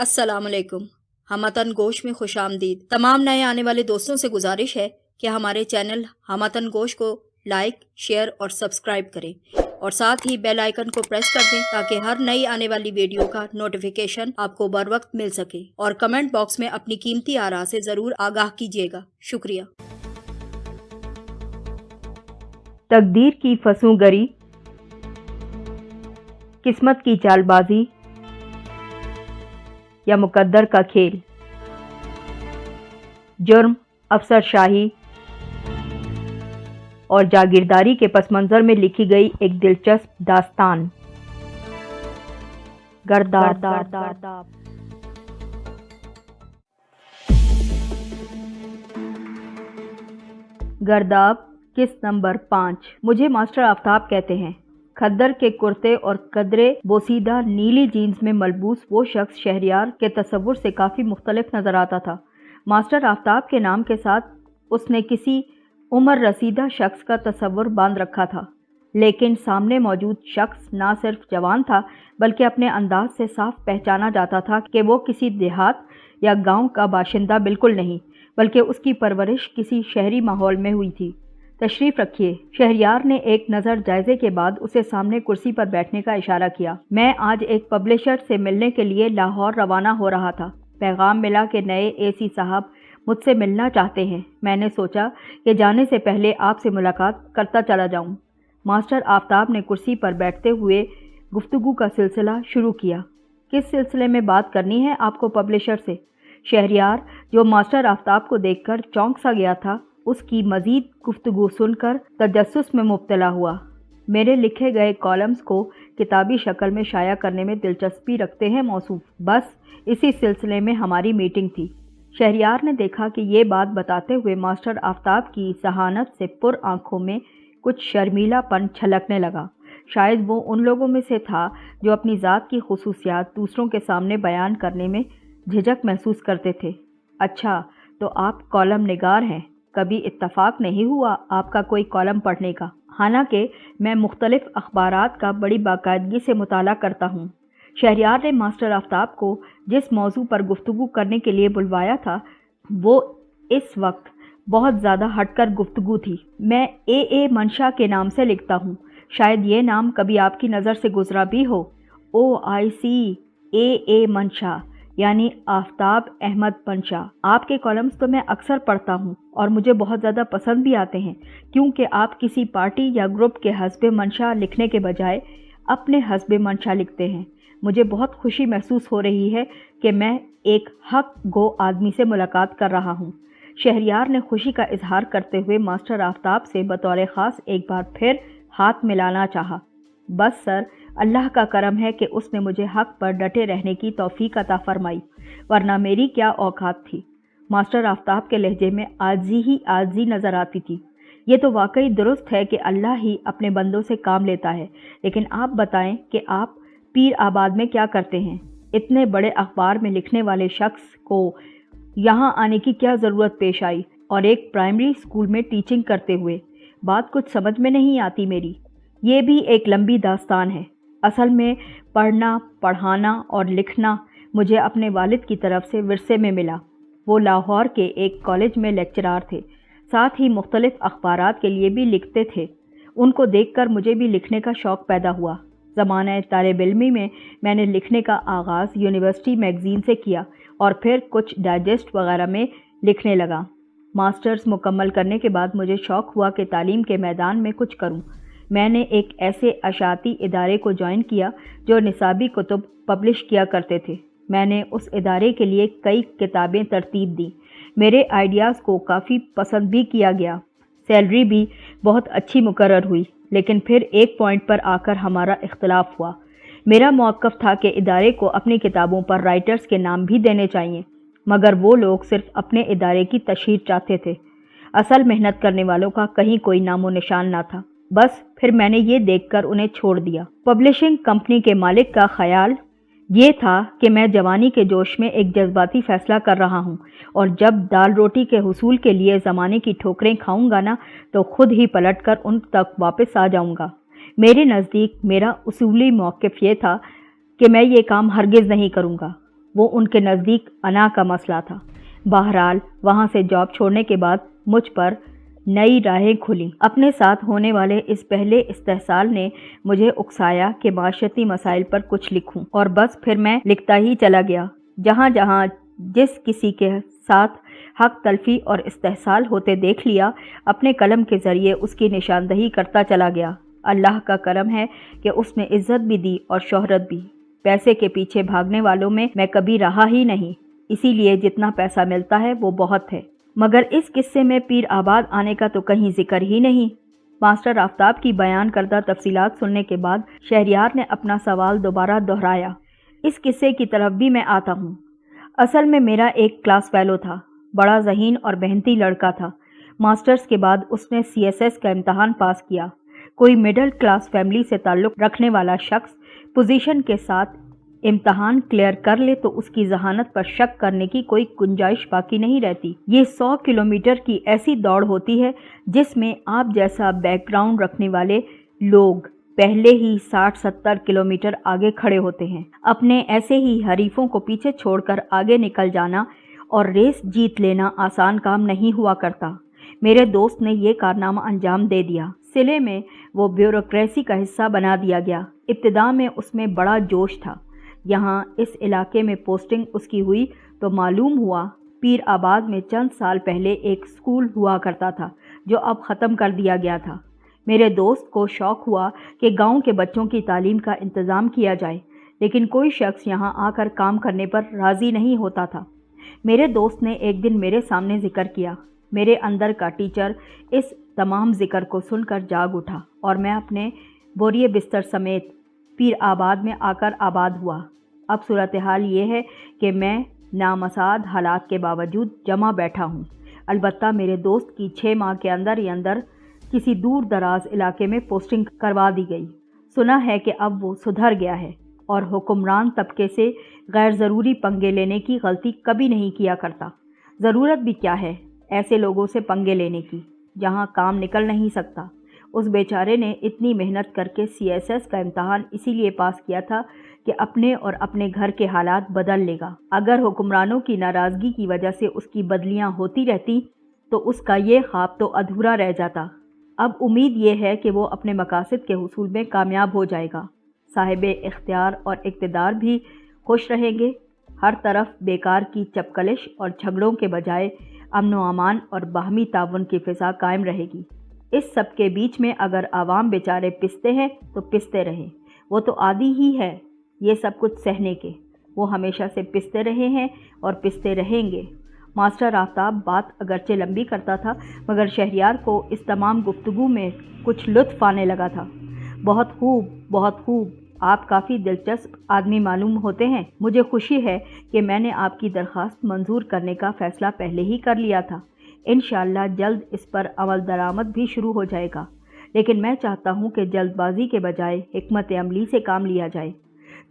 अस्सलाम वालेकुम। हमतन गोश में खुश आमदीद। तमाम नए आने वाले दोस्तों से गुजारिश है कि हमारे चैनल हमतन गोश को लाइक, शेयर और सब्सक्राइब करें और साथ ही बेल आइकन को प्रेस कर दें ताकि हर नई आने वाली वीडियो का नोटिफिकेशन आपको बर वक्त मिल सके। और कमेंट बॉक्स में अपनी कीमती आरा से ज़रूर आगाह कीजिएगा। शुक्रिया। तकदीर की फसूंगरी, किस्मत की चालबाजी या मुकद्दर का खेल, जुर्म, अफसरशाही और जागीरदारी के पस मंज़र में लिखी गई एक दिलचस्प दास्तान। गर्दाब। गर्दाब किस्त नंबर 5। मुझे मास्टर आफ्ताब कहते हैं। खद्दर के कुर्ते और कदरे बोसीदा नीली जीन्स में मलबूस वो शख्स शहरियार के तसव्वुर से काफ़ी मुख्तलिफ नज़र आता था। मास्टर आफ्ताब के नाम के साथ उसने किसी उम्र रसीदा शख्स का तसव्वुर बांध रखा था, लेकिन सामने मौजूद शख्स ना सिर्फ जवान था बल्कि अपने अंदाज से साफ पहचाना जाता था कि वो किसी देहात या गांव का बाशिंदा बिल्कुल नहीं, बल्कि उसकी परवरिश किसी शहरी माहौल में हुई थी। तशरीफ़ रखिए। शहरियार ने एक नज़र जायज़े के बाद उसे सामने कुर्सी पर बैठने का इशारा किया। मैं आज एक पब्लिशर से मिलने के लिए लाहौर रवाना हो रहा था। पैगाम मिला कि नए एसी साहब मुझसे मिलना चाहते हैं। मैंने सोचा कि जाने से पहले आपसे मुलाकात करता चला जाऊं। मास्टर आफ्ताब ने कुर्सी पर बैठते हुए गुफ्तगू का सिलसिला शुरू किया। किस सिलसिले में बात करनी है आपको पब्लिशर से? शहरियार, जो मास्टर आफ्ताब को देखकर चौंक सा गया था, उसकी मज़ीद गुफ्तगू सुनकर तजस्सुस में मुब्तला हुआ। मेरे लिखे गए कॉलम्स को किताबी शक्ल में शाया करने में दिलचस्पी रखते हैं मौसूफ। बस इसी सिलसिले में हमारी मीटिंग थी। शहरियार ने देखा कि ये बात बताते हुए मास्टर आफ्ताब की जहानत से पुर आँखों में कुछ शर्मीलापन छलकने लगा। शायद वो उन लोगों में से था जो अपनी ज़ात की खुसूसियात दूसरों के सामने बयान करने में झिझक महसूस करते थे। अच्छा, तो आप कॉलम निगार हैं। कभी इत्तफाक नहीं हुआ आपका कोई कॉलम पढ़ने का? हालांकि मैं मुख्तलिफ अखबारात का बड़ी बाकायदगी से मुताला करता हूँ। शहरियार ने मास्टर आफ्ताब को जिस मौजू पर गुफ्तगू करने के लिए बुलवाया था वो इस वक्त बहुत ज़्यादा हटकर गुफ्तगू थी। मैं ए मंशा के नाम से लिखता हूँ। शायद ये नाम कभी आपकी नज़र से गुजरा भी हो। OIC ए मंशा यानी आफ्ताब अहमद मंशा। आपके कॉलम्स तो मैं अक्सर पढ़ता हूँ और मुझे बहुत ज़्यादा पसंद भी आते हैं, क्योंकि आप किसी पार्टी या ग्रुप के हस्बे मंशा लिखने के बजाय अपने हस्बे मंशा लिखते हैं। मुझे बहुत खुशी महसूस हो रही है कि मैं एक हक गो आदमी से मुलाकात कर रहा हूँ। शहरियार ने खुशी का इजहार करते हुए मास्टर आफ्ताब से बतौर ख़ास एक बार फिर हाथ मिलाना चाहा। बस सर, अल्लाह का करम है कि उसने मुझे हक पर डटे रहने की तौफीक अता फरमाई, वरना मेरी क्या औकात थी। मास्टर आफ्ताब के लहजे में आजी ही आजी नज़र आती थी। ये तो वाकई दुरुस्त है कि अल्लाह ही अपने बंदों से काम लेता है, लेकिन आप बताएं कि आप पीर आबाद में क्या करते हैं? इतने बड़े अखबार में लिखने वाले शख्स को यहाँ आने की क्या ज़रूरत पेश आई, और एक प्राइमरी स्कूल में टीचिंग करते हुए? बात कुछ समझ में नहीं आती मेरी। ये भी एक लंबी दास्तान है। असल में पढ़ना, पढ़ाना और लिखना मुझे अपने वालिद की तरफ से विरसे में मिला। वो लाहौर के एक कॉलेज में लेक्चरार थे, साथ ही मुख्तलिफ अखबारात के लिए भी लिखते थे। उनको देखकर मुझे भी लिखने का शौक़ पैदा हुआ। ज़माने तालिब-इल्मी में मैंने लिखने का आगाज़ यूनिवर्सिटी मैगज़ीन से किया और फिर कुछ डाइजेस्ट वगैरह में लिखने लगा। मास्टर्स मुकम्मल करने के बाद मुझे शौक़ हुआ कि तालीम के मैदान में कुछ करूं। मैंने एक ऐसे अशाती इदारे को ज्वाइन किया जो निसाबी कुतुब पब्लिश किया करते थे। मैंने उस इदारे के लिए कई किताबें तरतीब दी। मेरे आइडियाज़ को काफ़ी पसंद भी किया गया। सैलरी भी बहुत अच्छी मुकर्रर हुई, लेकिन फिर एक पॉइंट पर आकर हमारा इख्तलाफ हुआ। मेरा मौक़िफ़ था कि इदारे को अपनी किताबों पर राइटर्स के नाम भी देने चाहिए, मगर वो लोग सिर्फ अपने इदारे की तशहीर चाहते थे। असल मेहनत करने वालों का कहीं कोई नामो निशान ना था। बस फिर मैंने ये देखकर उन्हें छोड़ दिया। पब्लिशिंग कंपनी के मालिक का ख्याल ये था कि मैं जवानी के जोश में एक जज्बाती फ़ैसला कर रहा हूँ, और जब दाल रोटी के हुसूल के लिए ज़माने की ठोकरें खाऊंगा ना, तो खुद ही पलटकर उन तक वापस आ जाऊंगा। मेरे नज़दीक मेरा उसूली मौक़िफ़ ये था कि मैं ये काम हरगिज़ नहीं करूँगा। वो उनके नज़दीक अना का मसला था। बहरहाल वहाँ से जॉब छोड़ने के बाद मुझ पर नई राहें खुली। अपने साथ होने वाले इस पहले इस्तेहसाल ने मुझे उकसाया कि माशरती मसाइल पर कुछ लिखूं, और बस फिर मैं लिखता ही चला गया। जहाँ जहाँ जिस किसी के साथ हक तलफी और इस्तेहसाल होते देख लिया, अपने कलम के ज़रिए उसकी निशानदही करता चला गया। अल्लाह का करम है कि उसने इज़्ज़त भी दी और शोहरत भी। पैसे के पीछे भागने वालों में मैं कभी रहा ही नहीं, इसीलिए जितना पैसा मिलता है वो बहुत है। मगर इस किस्से में पीर आबाद आने का तो कहीं जिक्र ही नहीं। मास्टर आफ्ताब की बयान करदा तफसीलात सुनने के बाद शहरियार ने अपना सवाल दोबारा दोहराया। इस किस्से की तरफ भी मैं आता हूँ। असल में मेरा एक क्लास फेलो था, बड़ा ज़हीन और मेहनती लड़का था। मास्टर्स के बाद उसने CSS का इम्तहान पास किया। कोई मिडिल क्लास फैमिली से ताल्लुक़ रखने वाला शख्स पोजीशन के साथ इम्तहान क्लियर कर ले तो उसकी जहानत पर शक करने की कोई गुंजाइश बाकी नहीं रहती। ये 100 किलोमीटर की ऐसी दौड़ होती है जिसमें आप जैसा बैकग्राउंड रखने वाले लोग पहले ही 60-70 किलोमीटर आगे खड़े होते हैं। अपने ऐसे ही हरीफों को पीछे छोड़कर आगे निकल जाना और रेस जीत लेना आसान काम नहीं हुआ करता। मेरे दोस्त ने ये कारनामा अंजाम दे दिया। सिले में वो ब्यूरोक्रेसी का हिस्सा बना दिया गया। इब्तिदा में उसमें बड़ा जोश था। यहाँ इस इलाके में पोस्टिंग उसकी हुई तो मालूम हुआ पीर आबाद में चंद साल पहले एक स्कूल हुआ करता था जो अब ख़त्म कर दिया गया था। मेरे दोस्त को शौक़ हुआ कि गांव के बच्चों की तालीम का इंतज़ाम किया जाए, लेकिन कोई शख्स यहाँ आकर काम करने पर राज़ी नहीं होता था। मेरे दोस्त ने एक दिन मेरे सामने ज़िक्र किया। मेरे अंदर का टीचर इस तमाम ज़िक्र को सुनकर जाग उठा और मैं अपने बोरिए बिस्तर समेत पीर आबाद में आकर आबाद हुआ। अब सूरत हाल ये है कि मैं नामसाद हालात के बावजूद जमा बैठा हूँ। अलबत्ता मेरे दोस्त की 6 माह के अंदर ही अंदर किसी दूर दराज इलाके में पोस्टिंग करवा दी गई। सुना है कि अब वो सुधर गया है और हुक्मरान तबके से गैर ज़रूरी पंगे लेने की गलती कभी नहीं किया करता। ज़रूरत भी क्या है ऐसे लोगों से पंगे लेने की जहाँ काम निकल नहीं सकता। उस बेचारे ने इतनी मेहनत करके CSS का इम्तहान इसीलिए पास किया था कि अपने और अपने घर के हालात बदल लेगा। अगर हुक्मरानों की नाराज़गी की वजह से उसकी बदलियां होती रहती तो उसका ये ख्वाब तो अधूरा रह जाता। अब उम्मीद ये है कि वो अपने मकासद के हुसूल में कामयाब हो जाएगा। साहिबे इख्तियार और इक़्तिदार भी खुश रहेंगे। हर तरफ बेकार की चपकलिश और झगड़ों के बजाय अमन व अमान और बाहमी ताउन की फ़िज़ा कायम रहेगी। इस सब के बीच में अगर आवाम बेचारे पिसते हैं तो पिसते रहें, वो तो आदी ही है ये सब कुछ सहने के। वो हमेशा से पिसते रहे हैं और पिसते रहेंगे। मास्टर आफ्ताब बात अगरचे लंबी करता था मगर शहरियार को इस तमाम गुफ्तगू में कुछ लुत्फ़ आने लगा था। बहुत खूब, बहुत खूब, आप काफ़ी दिलचस्प आदमी मालूम होते हैं। मुझे खुशी है कि मैंने आपकी दरख्वास्त मंजूर करने का फ़ैसला पहले ही कर लिया था। इंशाअल्लाह जल्द इस पर अमल दरामद भी शुरू हो जाएगा, लेकिन मैं चाहता हूँ कि जल्दबाजी के बजाय हिकमत अमली से काम लिया जाए।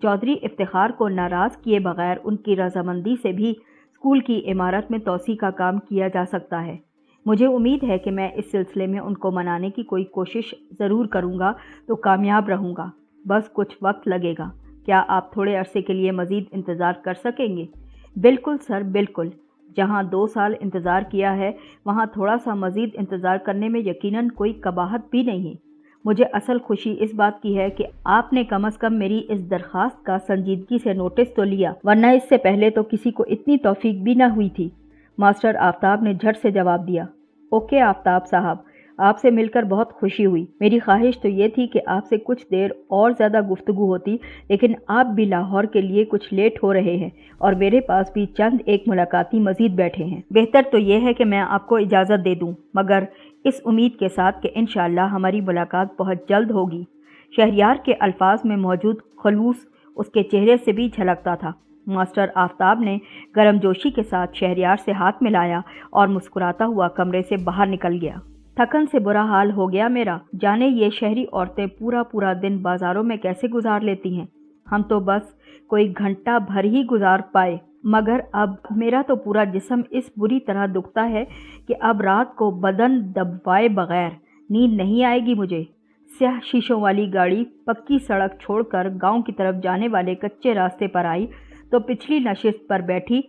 चौधरी इफ्तिखार को नाराज़ किए बगैर उनकी रजामंदी से भी स्कूल की इमारत में तोसी का काम किया जा सकता है। मुझे उम्मीद है कि मैं इस सिलसिले में उनको मनाने की कोई कोशिश ज़रूर करूँगा तो कामयाब रहूँगा। बस कुछ वक्त लगेगा। क्या आप थोड़े अरसे के लिए मज़ीद इंतज़ार कर सकेंगे? बिल्कुल सर, बिल्कुल। जहाँ 2 साल इंतज़ार किया है वहाँ थोड़ा सा मज़ीद इंतज़ार करने में यकीनन कोई कबाहत भी नहीं है। मुझे असल खुशी इस बात की है कि आपने कम अज़ कम मेरी इस दरख्वास्त का संजीदगी से नोटिस तो लिया, वरना इससे पहले तो किसी को इतनी तौफीक भी ना हुई थी। मास्टर आफ्ताब ने झट से जवाब दिया, ओके आफ्ताब साहब, आपसे मिलकर बहुत खुशी हुई। मेरी ख्वाहिश तो ये थी कि आपसे कुछ देर और ज़्यादा गुफ्तगू होती, लेकिन आप भी लाहौर के लिए कुछ लेट हो रहे हैं और मेरे पास भी चंद एक मुलाकाती मज़ीद बैठे हैं। बेहतर तो ये है कि मैं आपको इजाज़त दे दूँ, मगर इस उम्मीद के साथ कि इंशाअल्लाह हमारी मुलाकात बहुत जल्द होगी। शहरियार के अल्फाज में मौजूद खलूस उसके चेहरे से भी झलकता था। मास्टर आफ्ताब ने गर्मजोशी के साथ शहरियार से हाथ मिलाया और मुस्कुराता हुआ कमरे से बाहर निकल गया। थकन से बुरा हाल हो गया मेरा। जाने ये शहरी औरतें पूरा पूरा दिन बाज़ारों में कैसे गुजार लेती हैं। हम तो बस कोई घंटा भर ही गुजार पाए, मगर अब मेरा तो पूरा जिस्म इस बुरी तरह दुखता है कि अब रात को बदन दबाए बगैर नींद नहीं आएगी मुझे। स्याह शीशों वाली गाड़ी पक्की सड़क छोड़कर गांव की तरफ जाने वाले कच्चे रास्ते पर आई तो पिछली नशिस्त पर बैठी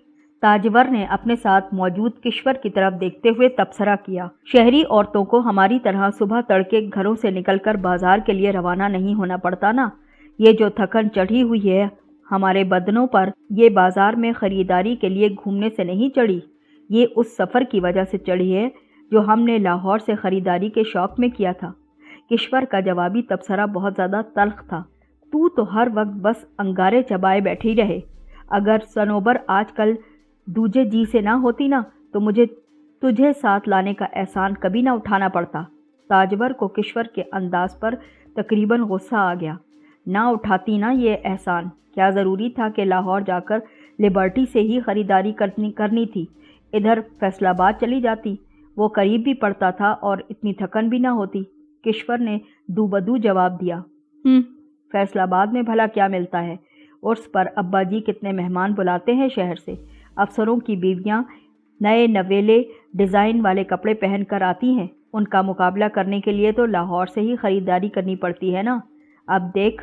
ताजवर ने अपने साथ मौजूद किश्वर की तरफ देखते हुए तबसरा किया, शहरी औरतों को हमारी तरह सुबह तड़के घरों से निकलकर बाजार के लिए रवाना नहीं होना पड़ता ना। ये जो थकन चढ़ी हुई है हमारे बदनों पर, ये बाजार में खरीदारी के लिए घूमने से नहीं चढ़ी, ये उस सफ़र की वजह से चढ़ी है जो हमने लाहौर से खरीदारी के शौक में किया था। किश्वर का जवाबी तबसरा बहुत ज़्यादा तल्ख था। तू तो हर वक्त बस अंगारे चबाए बैठी रहे। अगर सनोबर आजकल दूजे जी से ना होती ना तो मुझे तुझे साथ लाने का एहसान कभी ना उठाना पड़ता। ताजवर को किश्वर के अंदाज पर तकरीबन गुस्सा आ गया। ना उठाती ना ये एहसान, क्या ज़रूरी था कि लाहौर जाकर लिबर्टी से ही ख़रीदारी करनी थी। इधर फैसलाबाद चली जाती, वो करीब भी पड़ता था और इतनी थकन भी ना होती। किश्वर ने दूबदू जवाब दिया, फैसलाबाद में भला क्या मिलता है? उर्स पर अब्बा जी कितने मेहमान बुलाते हैं शहर से। अफसरों की बीवियां नए नवेले डिज़ाइन वाले कपड़े पहन कर आती हैं। उनका मुकाबला करने के लिए तो लाहौर से ही ख़रीदारी करनी पड़ती है ना। अब देख,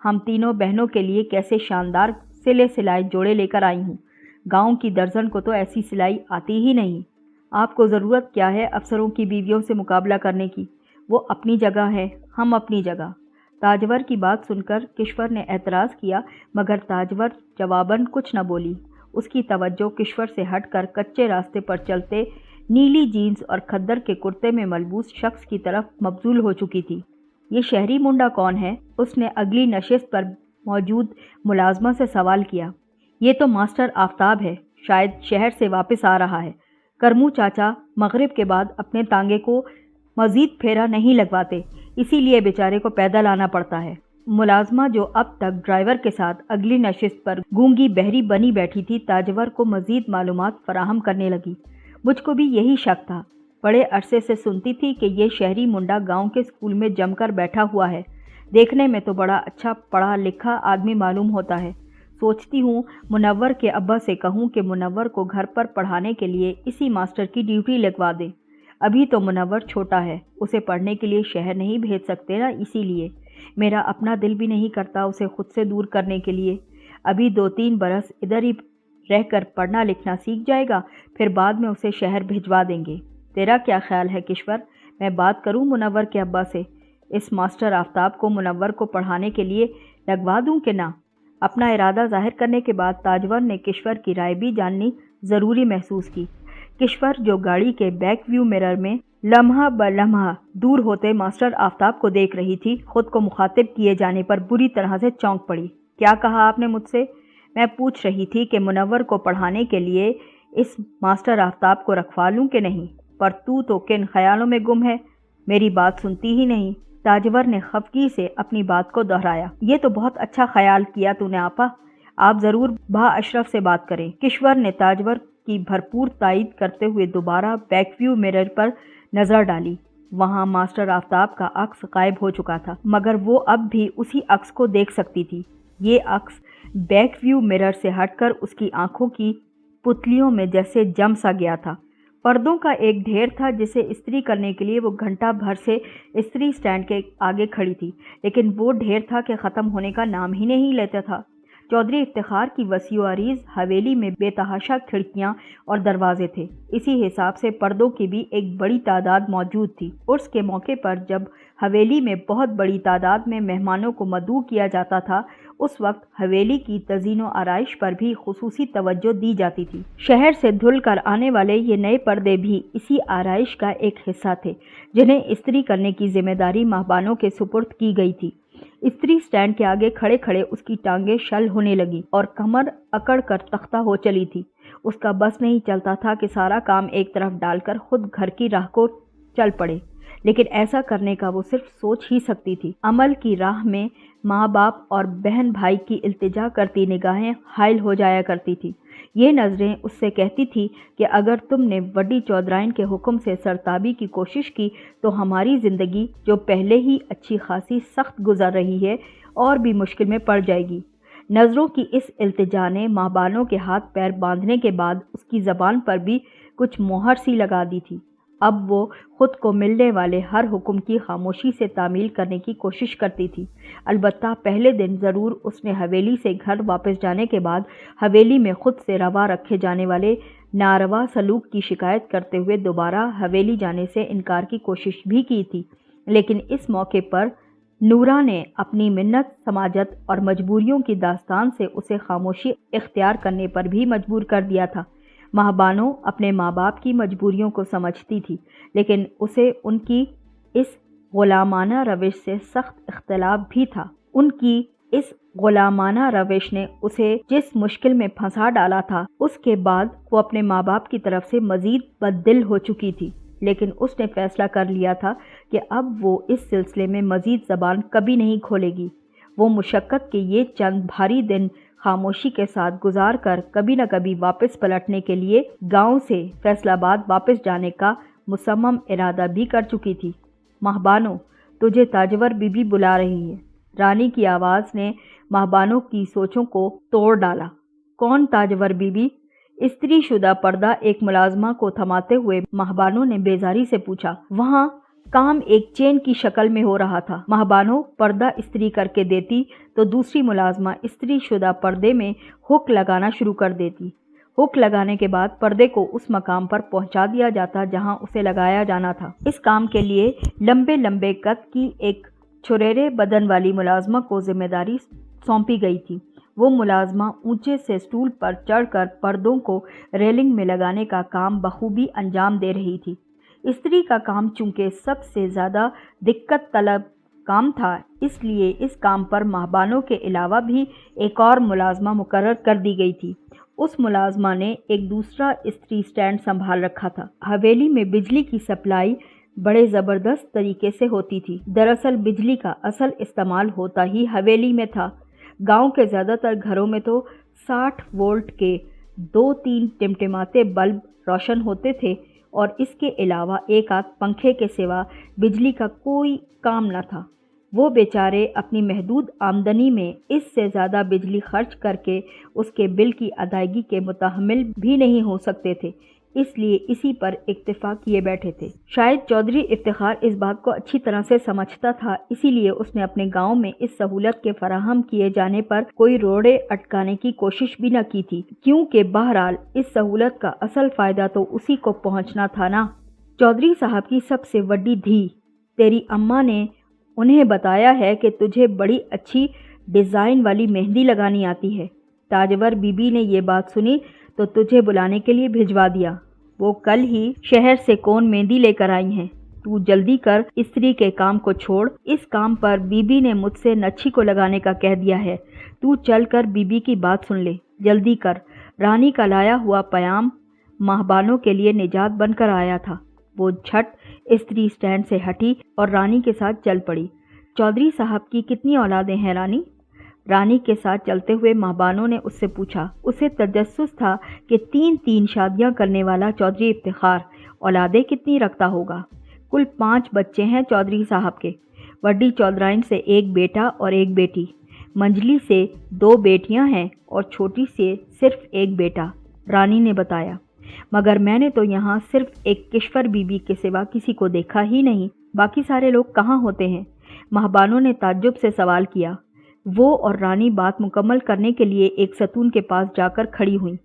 हम तीनों बहनों के लिए कैसे शानदार सिले सिलाई जोड़े लेकर आई हूँ। गांव की दर्जन को तो ऐसी सिलाई आती ही नहीं। आपको ज़रूरत क्या है अफसरों की बीवियों से मुकाबला करने की? वो अपनी जगह है, हम अपनी जगह। ताजवर की बात सुनकर किश्वर ने एतराज़ किया, मगर ताजवर जवाबन कुछ न बोली। उसकी तवज्जो किश्वर से हटकर कच्चे रास्ते पर चलते नीली जीन्स और खद्दर के कुर्ते में मलबूस शख्स की तरफ मबजूल हो चुकी थी। ये शहरी मुंडा कौन है? उसने अगली नशिस्त पर मौजूद मुलाजमा से सवाल किया। ये तो मास्टर आफ्ताब है, शायद शहर से वापस आ रहा है। करमू चाचा मगरिब के बाद अपने तांगे को मज़ीद फेरा नहीं लगवाते, इसीलिए बेचारे को पैदल आना पड़ता है। मुलाजमा जो अब तक ड्राइवर के साथ अगली नशिस्त पर गूंगी बहरी बनी बैठी थी, ताजवर को मज़ीद मालूमात फराहम करने लगी। मुझको भी यही शक था। बड़े अरसे से सुनती थी कि ये शहरी मुंडा गांव के स्कूल में जमकर बैठा हुआ है। देखने में तो बड़ा अच्छा पढ़ा लिखा आदमी मालूम होता है। सोचती हूँ मुनव्वर के अब्बा से कहूँ कि मुनव्वर को घर पर पढ़ाने के लिए इसी मास्टर की ड्यूटी लगवा दें। अभी तो मुनव्वर छोटा है, उसे पढ़ने के लिए शहर नहीं भेज सकते ना, इसीलिए मेरा अपना दिल भी नहीं करता उसे खुद से दूर करने के लिए। अभी 2-3 बरस इधर ही रहकर पढ़ना लिखना सीख जाएगा, फिर बाद में उसे शहर भिजवा देंगे। तेरा क्या ख्याल है किश्वर? मैं बात करूं मुनव्वर के अब्बा से, इस मास्टर आफ्ताब को मुनव्वर को पढ़ाने के लिए लगवा दूं कि ना? अपना इरादा जाहिर करने के बाद ताजवर ने किश्वर की राय भी जाननी ज़रूरी महसूस की। किश्वर जो गाड़ी के बैक व्यू मिरर में लम्हा ब लम्हा दूर होते मास्टर आफ्ताब को देख रही थी, खुद को मुखातिब किए जाने पर बुरी तरह से चौंक पड़ी। क्या कहा आपने मुझसे? मैं पूछ रही थी कि मुनव्वर को पढ़ाने के लिए इस मास्टर आफ्ताब को रखवा लूं कि नहीं, पर तू तो किन ख्यालों में गुम है, मेरी बात सुनती ही नहीं। ताजवर ने खफगी से अपनी बात को दोहराया। ये तो बहुत अच्छा ख्याल किया तूने आपा, आप ज़रूर भा अशरफ से बात करें। किश्वर ने ताजवर की भरपूर तायीद करते हुए दोबारा बैकव्यू मिरर पर नज़र डाली। वहाँ मास्टर आफ्ताब का अक्स गायब हो चुका था, मगर वो अब भी उसी अक्स को देख सकती थी। ये अक्स बैकव्यू मिरर से हटकर उसकी आंखों की पुतलियों में जैसे जम सा गया था। पर्दों का एक ढेर था जिसे इस्त्री करने के लिए वो घंटा भर से इस्त्री स्टैंड के आगे खड़ी थी, लेकिन वो ढेर था कि ख़त्म होने का नाम ही नहीं लेता था। चौधरी इफ्तिखार की वसीअ अरीज़ हवेली में बेतहाशा खिड़कियां और दरवाजे थे। इसी हिसाब से पर्दों की भी एक बड़ी तादाद मौजूद थी। उर्स के मौके पर जब हवेली में बहुत बड़ी तादाद में मेहमानों को मदऊ किया जाता था, उस वक्त हवेली की तज़ीनो आराइश पर भी खुसूसी तवज्जो दी जाती थी। शहर से धुल कर आने वाले ये नए पर्दे भी इसी आराइश का एक हिस्सा थे, जिन्हें इस्त्री करने की जिम्मेदारी महबानों के सुपुर्द की गई थी। इस्त्री स्टैंड के आगे खड़े खड़े उसकी टांगें शल होने लगी और कमर अकड़ कर तख्ता हो चली थी। उसका बस नहीं चलता था कि सारा काम एक तरफ डालकर खुद घर की राह को चल पड़े, लेकिन ऐसा करने का वो सिर्फ सोच ही सकती थी। अमल की राह में माँ बाप और बहन भाई की इल्तिजा करती निगाहें हायल हो जाया करती थी। ये नज़रें उससे कहती थी कि अगर तुमने वड्डी चौधराइन के हुक्म से सरताबी की कोशिश की तो हमारी ज़िंदगी, जो पहले ही अच्छी खासी सख्त गुजर रही है, और भी मुश्किल में पड़ जाएगी। नज़रों की इस इल्तिजा ने महबानों के हाथ पैर बांधने के बाद उसकी ज़बान पर भी कुछ मोहर सी लगा दी थी। اب وہ خود کو ملنے والے ہر حکم کی خاموشی سے تعمیل کرنے کی کوشش کرتی تھی۔ البتہ پہلے دن ضرور اس نے حویلی سے گھر واپس جانے کے بعد حویلی میں خود سے روا رکھے جانے والے ناروا سلوک کی شکایت کرتے ہوئے دوبارہ حویلی جانے سے انکار کی کوشش بھی کی تھی، لیکن اس موقع پر نورا نے اپنی منت سماجت اور مجبوریوں کی داستان سے اسے خاموشی اختیار کرنے پر بھی مجبور کر دیا تھا۔ ماں بانو اپنے ماں باپ کی مجبوریوں کو سمجھتی تھی، لیکن اسے ان کی اس غلامانہ روش سے سخت اختلاف بھی تھا۔ ان کی اس غلامانہ روش نے اسے جس مشکل میں پھنسا ڈالا تھا، اس کے بعد وہ اپنے ماں باپ کی طرف سے مزید بددل ہو چکی تھی، لیکن اس نے فیصلہ کر لیا تھا کہ اب وہ اس سلسلے میں مزید زبان کبھی نہیں کھولے گی۔ وہ مشقت کے یہ چند بھاری دن خاموشی کے ساتھ گزار کر کبھی نہ کبھی واپس پلٹنے کے لیے گاؤں سے فیصل آباد واپس جانے کا مصمم ارادہ بھی کر چکی تھی۔ ماں بانو، تجھے تاجور بی بی بلا رہی ہے۔ رانی کی آواز نے ماں بانو کی سوچوں کو توڑ ڈالا۔ کون تاجور بی بی؟ استری شدہ پردہ ایک ملازمہ کو تھماتے ہوئے ماں بانو نے بیزاری سے پوچھا۔ وہاں کام ایک چین کی شکل میں ہو رہا تھا۔ ماں بانو پردہ استری کر کے دیتی تو دوسری ملازمہ استری شدہ پردے میں ہک لگانا شروع کر دیتی۔ ہک لگانے کے بعد پردے کو اس مقام پر پہنچا دیا جاتا جہاں اسے لگایا جانا تھا۔ اس کام کے لیے لمبے لمبے قد کی ایک چھریرے بدن والی ملازمہ کو ذمہ داری سونپی گئی تھی۔ وہ ملازمہ اونچے سے سٹول پر چڑھ کر پردوں کو ریلنگ میں لگانے کا کام بخوبی انجام دے رہی تھی۔ استری کا کام چونکہ سب سے زیادہ دقت طلب کام تھا، اس لیے اس کام پر ماں بانو کے علاوہ بھی ایک اور ملازمہ مقرر کر دی گئی تھی۔ اس ملازمہ نے ایک دوسرا استری سٹینڈ سنبھال رکھا تھا۔ حویلی میں بجلی کی سپلائی بڑے زبردست طریقے سے ہوتی تھی۔ دراصل بجلی کا اصل استعمال ہوتا ہی حویلی میں تھا۔ گاؤں کے زیادہ تر گھروں میں تو 60 وولٹ کے 2-3 ٹمٹماتے بلب روشن ہوتے تھے اور اس کے علاوہ ایک آدھ پنکھے کے سوا بجلی کا کوئی کام نہ تھا۔ وہ بیچارے اپنی محدود آمدنی میں اس سے زیادہ بجلی خرچ کر کے اس کے بل کی ادائیگی کے متحمل بھی نہیں ہو سکتے تھے، اس لیے اسی پر اکتفا کیے بیٹھے تھے۔ شاید چودھری افتخار اس بات کو اچھی طرح سے سمجھتا تھا، اسی لیے اس نے اپنے گاؤں میں اس سہولت کے فراہم کیے جانے پر کوئی روڑے اٹکانے کی کوشش بھی نہ کی تھی، کیونکہ بہرحال اس سہولت کا اصل فائدہ تو اسی کو پہنچنا تھا نا۔ چودھری صاحب کی سب سے بڑی دھی تیری اماں نے انہیں بتایا ہے کہ تجھے بڑی اچھی ڈیزائن والی مہندی لگانی آتی ہے۔ تاجور بی بی نے یہ بات سنی تو تجھے بلانے کے لیے بھجوا دیا۔ وہ کل ہی شہر سے کون مہندی لے کر آئی ہیں۔ تو جلدی کر استری کے کام کو چھوڑ، اس کام پر بی بی نے مجھ سے نچھی کو لگانے کا کہہ دیا ہے۔ تو چل کر بی بی کی بات سن لے، جلدی کر۔ رانی کا لایا ہوا پیام ماں بانو کے لیے نجات بن کر آیا تھا۔ وہ جھٹ استری سٹینڈ سے ہٹی اور رانی کے ساتھ چل پڑی۔ چودھری صاحب کی کتنی اولادیں ہیں رانی؟ رانی کے ساتھ چلتے ہوئے ماں بانو نے اس سے پوچھا۔ اسے تجسس تھا کہ 3 شادیاں کرنے والا چودھری افتخار اولادیں کتنی رکھتا ہوگا۔ کل 5 بچے ہیں چودھری صاحب کے۔ وڈی چودھرائن سے 1 بیٹا اور 1 بیٹی، منجلی سے 2 بیٹیاں ہیں اور چھوٹی سے صرف 1 بیٹا، رانی نے بتایا۔ مگر میں نے تو یہاں صرف ایک کشور بی بی کے سوا کسی کو دیکھا ہی نہیں، باقی سارے لوگ کہاں ہوتے ہیں؟ ماں بانو نے تعجب سے سوال کیا۔ وہ اور رانی بات مکمل کرنے کے لیے ایک ستون کے پاس جا کر کھڑی ہوئیں۔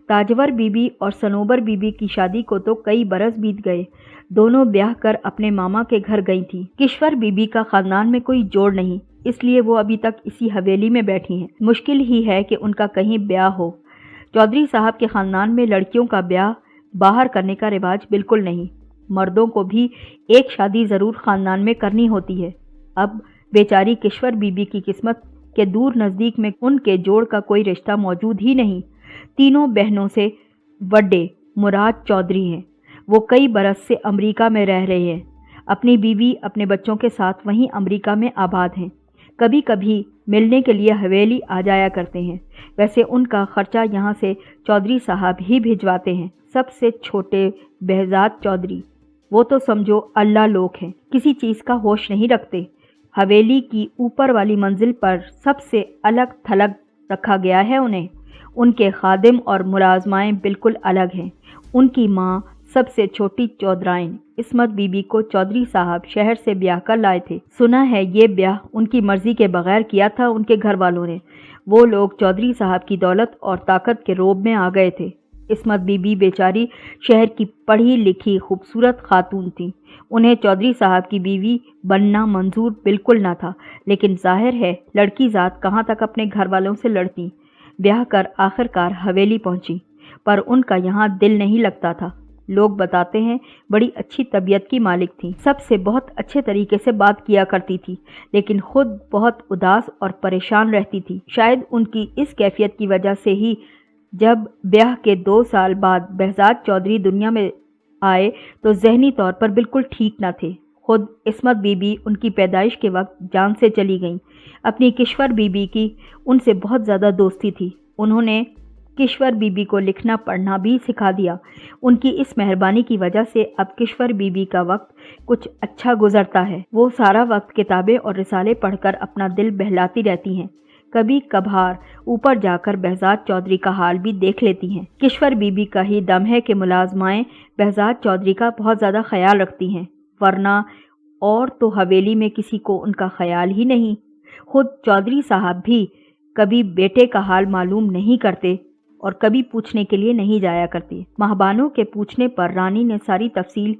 تاجور بی بی اور سنوبر بی بی کی شادی کو تو کئی برس بیت گئے، دونوں بیاہ کر اپنے ماما کے گھر گئی تھی۔ کشور بی بی کا خاندان میں کوئی جوڑ نہیں، اس لیے وہ ابھی تک اسی حویلی میں بیٹھی ہیں۔ مشکل ہی ہے کہ ان کا کہیں بیاہ ہو۔ چودھری صاحب کے خاندان میں لڑکیوں کا بیاہ باہر کرنے کا رواج بالکل نہیں، مردوں کو بھی ایک شادی ضرور خاندان میں کرنی ہوتی ہے۔ اب بیچاری کشور بی بی کی قسمت کے دور نزدیک میں ان کے جوڑ کا کوئی رشتہ موجود ہی نہیں۔ تینوں بہنوں سے وڈے مراد چودھری ہیں، وہ کئی برس سے امریکہ میں رہ رہے ہیں، اپنی بیوی اپنے بچوں کے ساتھ وہیں امریکہ میں آباد ہیں۔ کبھی کبھی ملنے کے لیے حویلی آ جایا کرتے ہیں، ویسے ان کا خرچہ یہاں سے چودھری صاحب ہی بھجواتے ہیں۔ سب سے چھوٹے بہزاد چودھری، وہ تو سمجھو اللہ لوگ ہیں، کسی چیز کا ہوش نہیں رکھتے۔ حویلی کی اوپر والی منزل پر سب سے الگ تھلگ رکھا گیا ہے انہیں۔ ان کے خادم اور ملازمائیں بالکل الگ ہیں۔ ان کی ماں सबसे छोटी चौधराइन इस्मत बीबी को चौधरी साहब शहर से ब्याह कर लाए थे। सुना है ये ब्याह उनकी मर्जी के बगैर किया था उनके घर वालों ने। वो लोग चौधरी साहब की दौलत और ताकत के रोब में आ गए थे। इस्मत बीबी बेचारी शहर की पढ़ी लिखी खूबसूरत खातून थी। उन्हें चौधरी साहब की बीवी बनना मंजूर बिल्कुल ना था, लेकिन जाहिर है लड़की ज़ात कहाँ तक अपने घर वालों से लड़ती। ब्याह कर आखिरकार हवेली पहुंची, पर उनका यहाँ दिल नहीं लगता था। लोग बताते हैं बड़ी अच्छी तबीयत की मालिक थी, सबसे बहुत अच्छे तरीके से बात किया करती थी, लेकिन खुद बहुत उदास और परेशान रहती थी। शायद उनकी इस कैफियत की वजह से ही जब ब्याह के 2 साल बाद बहजाद चौधरी दुनिया में आए तो जहनी तौर पर बिल्कुल ठीक न थे। खुद इस्मत बीबी उनकी पैदाइश के वक्त जान से चली गईं। अपनी किश्वर बीबी की उनसे बहुत ज़्यादा दोस्ती थी। उन्होंने किश्वर बीबी को लिखना पढ़ना भी सिखा दिया। उनकी इस मेहरबानी की वजह से अब किश्वर बीबी का वक्त कुछ अच्छा गुजरता है। वो सारा वक्त किताबें और रिसाले पढ़कर अपना दिल बहलाती रहती हैं। कभी कभार ऊपर जाकर बहजाद चौधरी का हाल भी देख लेती हैं। किश्वर बीबी का ही दम है कि मुलाजमाएं बहजाद चौधरी का बहुत ज़्यादा ख्याल रखती हैं, वरना और तो हवेली में किसी को उनका ख्याल ही नहीं। खुद चौधरी साहब भी कभी बेटे का हाल मालूम नहीं करते और कभी पूछने के लिए नहीं जाया करती। महबानों के पूछने पर रानी ने सारी तफसील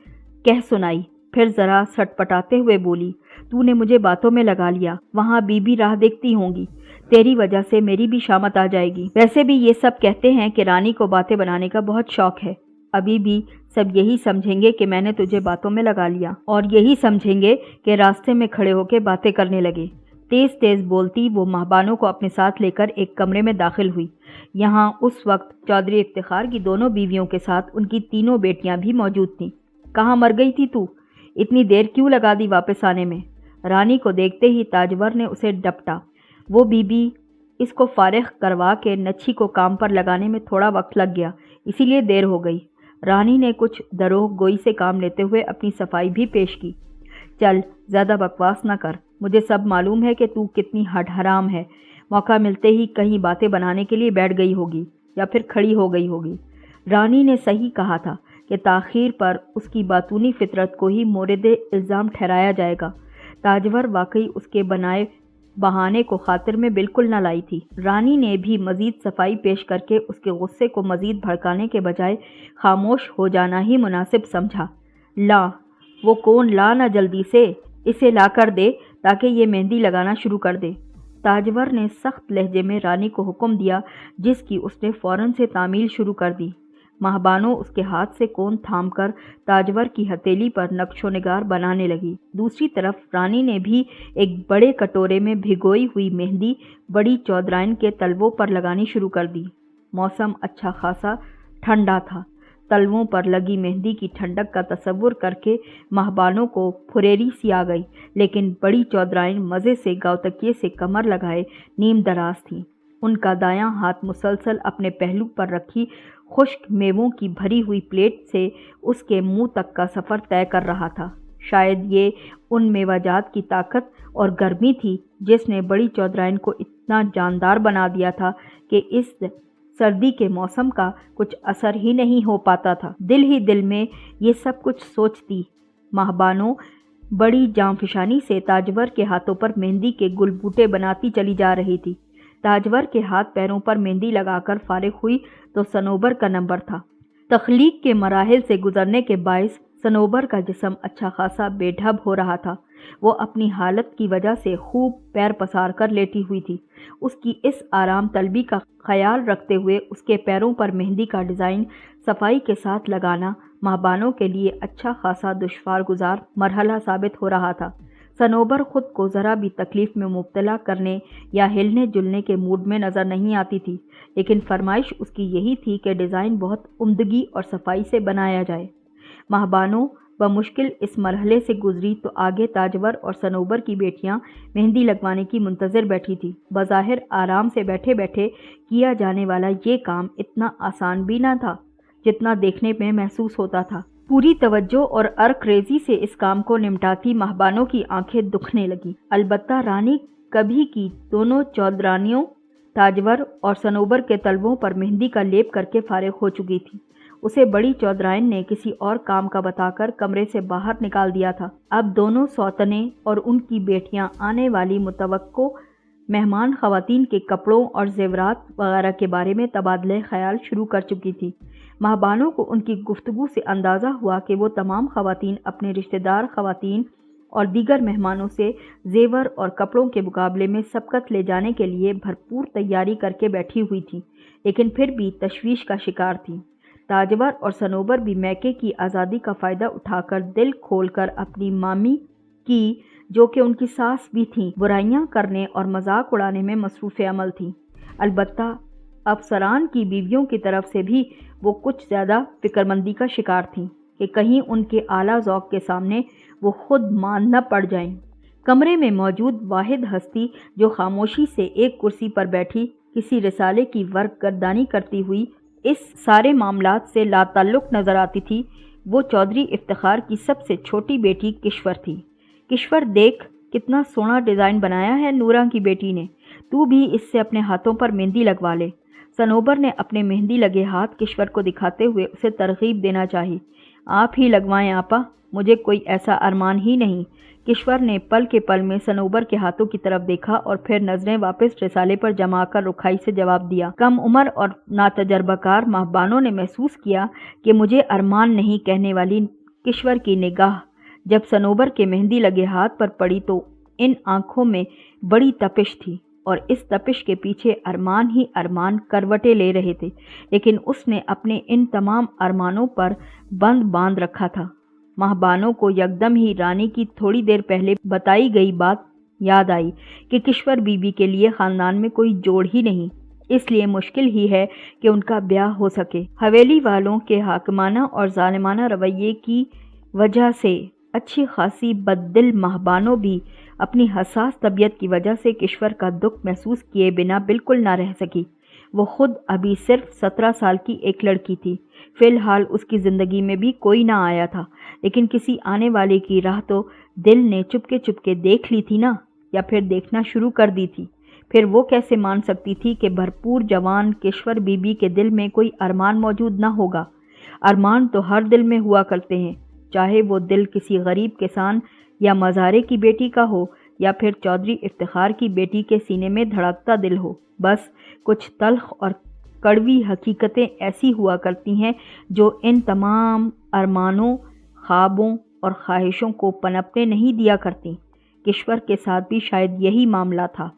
कह सुनाई। फिर ज़रा सटपटाते हुए बोली, तूने मुझे बातों में लगा लिया। वहाँ बीबी राह देखती होंगी, तेरी वजह से मेरी भी शामत आ जाएगी। वैसे भी ये सब कहते हैं कि रानी को बातें बनाने का बहुत शौक है। अभी भी सब यही समझेंगे कि मैंने तुझे बातों में लगा लिया, और यही समझेंगे कि रास्ते में खड़े होकर बातें करने लगे। तेज़ तेज़ बोलती वो महबानों को अपने साथ लेकर एक कमरे में दाखिल हुई। यहाँ उस वक्त चौधरी इफ्तिखार की दोनों बीवियों के साथ उनकी तीनों बेटियां भी मौजूद थीं। कहाँ मर गई थी तू? इतनी देर क्यों लगा दी वापस आने में? रानी को देखते ही ताजवर ने उसे डपटा। वो बीबी इसको फारिग करवा के नच्छी को काम पर लगाने में थोड़ा वक्त लग गया, इसीलिए देर हो गई। रानी ने कुछ दरोग गोई से काम लेते हुए अपनी सफाई भी पेश की। चल ज़्यादा बकवास न कर, मुझे सब मालूम है कि तू कितनी हट हराम है। मौका मिलते ही कहीं बातें बनाने के लिए बैठ गई होगी या फिर खड़ी हो गई होगी। रानी ने सही कहा था कि ताख़ीर पर उसकी बातूनी फितरत को ही मोरद इल्ज़ाम ठहराया जाएगा। ताजवर वाकई उसके बनाए बहाने को खातिर में बिल्कुल न लाई थी। रानी ने भी मज़ीद सफाई पेश करके उसके गुस्से को मज़ीद भड़काने के बजाय खामोश हो जाना ही मुनासिब समझा। ला वो कौन, ला ना जल्दी से, इसे ला कर दे ताकि ये मेहंदी लगाना शुरू कर दे। ताजवर ने सख्त लहजे में रानी को हुक्म दिया, जिसकी उसने फ़ौरन से तामील शुरू कर दी। महबानों उसके हाथ से कोन थाम कर ताजवर की हथेली पर नक्शो निगार बनाने लगी। दूसरी तरफ रानी ने भी एक बड़े कटोरे में भिगोई हुई मेहंदी बड़ी चौधराइन के तलवों पर लगानी शुरू कर दी। मौसम अच्छा खासा ठंडा था। तलवों पर लगी मेहंदी की ठंडक का तसव्वुर करके महबानों को फुरेरी सी आ गई, लेकिन बड़ी चौधराइन मज़े से गावतकिए से कमर लगाए नीम दराज थी। उनका दायां हाथ मुसलसल अपने पहलू पर रखी खुश्क मेवों की भरी हुई प्लेट से उसके मुंह तक का सफ़र तय कर रहा था। शायद ये उन मेवाजात की ताकत और गर्मी थी जिसने बड़ी चौधराइन को इतना जानदार बना दिया था कि इस सर्दी के मौसम का कुछ असर ही नहीं हो पाता था। दिल ही दिल में ये सब कुछ सोचती महबानों बड़ी जांफिशानी से ताजवर के हाथों पर मेहंदी के गुलबूटे बनाती चली जा रही थी। ताजवर के हाथ पैरों पर मेहंदी लगाकर फारिग हुई तो सनोबर का नंबर था। तख्लीक के मराहिल से गुजरने के बायस सनोबर का जिस्म अच्छा खासा बेढब हो रहा था। वो अपनी हालत की वजह से खूब पैर पसार कर लेटी हुई थी। उसकी इस आराम तलबी का ख्याल रखते हुए उसके पैरों पर मेहंदी का डिज़ाइन सफाई के साथ लगाना महबानों के लिए अच्छा खासा दुश्वार गुजार मरहला साबित हो रहा था। सनोबर खुद को ज़रा भी तकलीफ़ में मुब्तला करने या हिलने जुलने के मूड में नज़र नहीं आती थी, लेकिन फरमाइश उसकी यही थी कि डिज़ाइन बहुत उम्दगी और सफाई से बनाया जाए। महबानों बमुश्किल इस मरहले से गुजरी तो आगे ताजवर और सनोबर की बेटियां मेहंदी लगवाने की मुंतज़िर बैठी थी। बज़ाहिर आराम से बैठे बैठे किया जाने वाला ये काम इतना आसान भी ना था जितना देखने में महसूस होता था। पूरी तवज्जो और अर्क-रेज़ी से इस काम को निमटाती महबानों की आंखें दुखने लगी। अलबत्ता रानी कभी की दोनों चौधरानियों ताजवर और सनोबर के तलवों पर मेहंदी का लेप करके फारिग हो चुकी थी। उसे बड़ी चौधराइन ने किसी और काम का बताकर कमरे से बाहर निकाल दिया था। अब दोनों सौतने और उनकी बेटियां आने वाली मुतवक्को मेहमान खवातीन के कपड़ों और जेवरात वगैरह के बारे में तबादले ख्याल शुरू कर चुकी थी। महबानों को उनकी गुफ्तगू से अंदाज़ा हुआ कि वो तमाम खवातीन अपने रिश्तेदार खवातीन और दीगर मेहमानों से जेवर और कपड़ों के मुकाबले में सबकत ले जाने के लिए भरपूर तैयारी करके बैठी हुई थी, लेकिन फिर भी तशवीश का शिकार थी। ताजवर और सनोबर भी मैके की आज़ादी का फ़ायदा उठाकर दिल खोलकर अपनी मामी की, जो कि उनकी सास भी थीं, बुराइयां करने और मजाक उड़ाने में मसरूफ़ अमल थीं। अलबत्ता अफसरान की बीवियों की तरफ से भी वो कुछ ज़्यादा फ़िक्रमंदी का शिकार थीं कि कहीं उनके आला ज़ौक़ के सामने वो खुद मान न पड़ जाएं। कमरे में मौजूद वाहिद हस्ती जो खामोशी से एक कुर्सी पर बैठी किसी रिसाले की वर्क गर्दानी करती हुई इस सारे मामलात से लाताल्लुक़ नज़र आती थी, वो चौधरी इफ्तिखार की सबसे छोटी बेटी किश्वर थी। किश्वर, देख कितना सोना डिज़ाइन बनाया है नूरा की बेटी ने, तू भी इससे अपने हाथों पर मेहंदी लगवा ले। सनोबर ने अपने मेहंदी लगे हाथ किश्वर को दिखाते हुए उसे तरगीब देना चाही। आप ही लगवाएं आपा, मुझे कोई ऐसा अरमान ही नहीं। किश्वर ने पल के पल में सनोबर के हाथों की तरफ देखा और फिर नजरें वापस रिसाले पर जमाकर रुखाई से जवाब दिया। कम उम्र और नातजर्बाकार महबानों ने महसूस किया कि मुझे अरमान नहीं कहने वाली किश्वर की निगाह जब सनोबर के मेहंदी लगे हाथ पर पड़ी तो इन आंखों में बड़ी तपिश थी और इस तपिश के पीछे अरमान ही अरमान करवटें ले रहे थे, लेकिन उसने अपने इन तमाम अरमानों पर बंद बांध रखा था। महबानों को यकदम ही रानी की थोड़ी देर पहले बताई गई बात याद आई कि किश्वर बीबी के लिए ख़ानदान में कोई जोड़ ही नहीं, इसलिए मुश्किल ही है कि उनका ब्याह हो सके। हवेली वालों के हाकिमाना और जालिमाना रवैये की वजह से अच्छी खासी बददिल महबानों भी अपनी हसास तबीयत की वजह से किश्वर का दुख महसूस किए बिना बिल्कुल ना रह सकी। वो खुद अभी सिर्फ 17 साल की एक लड़की थी। फ़िलहाल उसकी ज़िंदगी में भी कोई ना आया था, लेकिन किसी आने वाले की राह तो दिल ने चुपके चुपके देख ली थी ना, या फिर देखना शुरू कर दी थी। फिर वो कैसे मान सकती थी कि भरपूर जवान किश्वर बीबी के दिल में कोई अरमान मौजूद ना होगा। अरमान तो हर दिल में हुआ करते हैं, चाहे वो दिल किसी गरीब किसान या मज़ारे की बेटी का हो या फिर चौधरी इफ्तिखार की बेटी के सीने में धड़कता दिल हो। बस कुछ तल्ख और कड़वी हकीकतें ऐसी हुआ करती हैं जो इन तमाम अरमानों, ख्वाबों और ख्वाहिशों को पनपने नहीं दिया करती। किश्वर के साथ भी शायद यही मामला था।